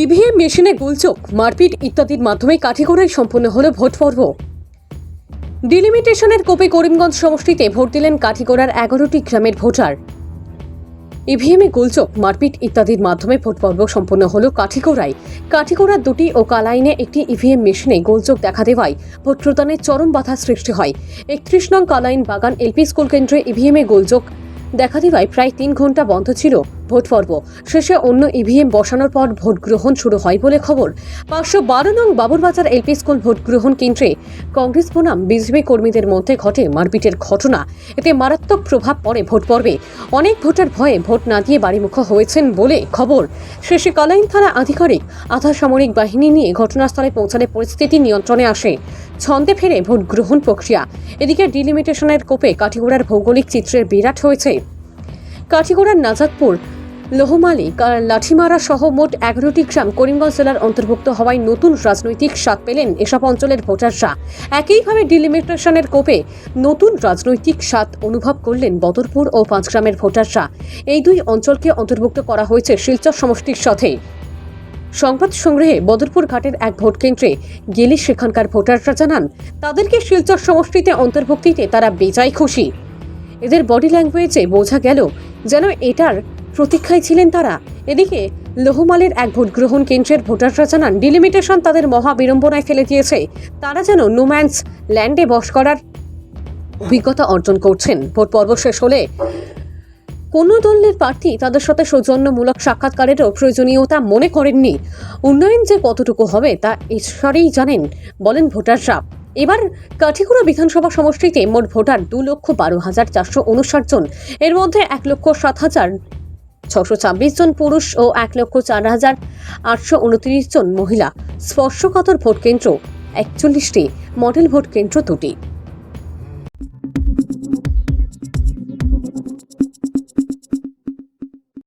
EVM মেশিনে গোলচোখ, মারপিট ইত্যাদির মাধ্যমে কাঠিগড়ায় সম্পন্ন হল ভোট পর্ব। ডিলিমিটেশনের কোপে করিমগঞ্জ সমষ্টিতে ভোট দিলেন কাঠিগড়ার 11টি গ্রামের ভোটার। ইভিএমে গোলচোখ, মারপিট ইত্যাদির মাধ্যমে ভোট পর্ব সম্পন্ন হল কাঠিগড়ায়। কাঠিগড়ার 2টি ও কালাইনে একটি ইভিএম মেশিনে গোলচোখ দেখা দেওয়ায় ভোট প্রদানে চরম বাধা সৃষ্টি হয়। 31 নং কালাইন বাগান এলপি স্কুল কেন্দ্রে ইভিএমে গোলচোখ দেখা দেওয়ায় প্রায় 3 ঘন্টা বন্ধ ছিল ভোট পর্ব। শেষে অন্য ইভিএম বসানোর পর ভোট গ্রহণ শুরু হয় বলে খবর। 512 নং বাবুরবাজার এলপি স্কুল ভোট গ্রহণ কেন্দ্রে কংগ্রেস বনাম বিজেপি কর্মীদের মধ্যে ঘটে মারপিটের ঘটনা। এতে মারাত্মক প্রভাব পড়ে ভোট পর্বে। অনেক ভোটার ভয়ে ভোট না দিয়ে বাড়িমুখ হয়েছেন বলে খবর। শেষে কালাইন থানা আধিকারিক আধা সামরিক বাহিনী নিয়ে ঘটনাস্থলে পৌঁছালে পরিস্থিতি নিয়ন্ত্রণে আসে। ছন্দে ফেরে ভোট গ্রহণ প্রক্রিয়া। এদিকে ডিলিমিটেশনের কোপে কাঠিগড়ার ভৌগোলিক চিত্রের বিরাট হয়েছে। কাঠিগড়ার নাজাদপুর, লোহমালী, লাঠিমারা সহ মোট 11টি গ্রাম করিমগঞ্জ জেলার অন্তর্ভুক্ত হওয়ায় নতুন রাজনৈতিক স্বাদ পেলেন এসব অঞ্চলের ভোটাররা। একইভাবে ডিলিমিটেশনের কোপে নতুন রাজনৈতিক স্বাদ অনুভব করলেন বদরপুর ও পাঁচগ্রামের ভোটাররা। এই দুই অঞ্চলকে অন্তর্ভুক্ত করা হয়েছে শিলচর সমষ্টির সাথে। সংবাদ সংগ্রহে বদরপুর ঘাটের এক ভোট কেন্দ্রে গেলে সেখানকার ভোটাররা জানান, তাদেরকে শিলচর সমষ্টিতে অন্তর্ভুক্তিতে তারা বেজায় খুশি। এদের বডি ল্যাঙ্গুয়েজে বোঝা গেল যেন এটার প্রতীক্ষায় ছিলেন তারা। এদিকে লোহমালের এক ভোট গ্রহণ কেন্দ্রের ভোটাররা জানান, ডিলিমিটেশন তাদের মহা বিড়ম্বনায় ফেলে দিয়েছে। তারা যেন নোম্যান্স ল্যান্ডে বস করার অভিজ্ঞতা অর্জন করছেন। ভোট পর্ব শেষ হলে কোনো দলের প্রার্থী তাদের সাথে সৌজন্যমূলক সাক্ষাৎকারেরও প্রয়োজনীয়তা মনে করেননি। উন্নয়ন যে কতটুকু হবে তা ঈশ্বরেই জানেন, বলেন ভোটাররা। এবার কাঠিগড়া বিধানসভা সমষ্টিতে মোট ভোটার 2,12,459 জন। এর মধ্যে 1,07,626 জন পুরুষ ও 1,04,829 জন মহিলা। স্পর্শকাতর ভোট কেন্দ্র 41টি, মডেল ভোট কেন্দ্র 2টি।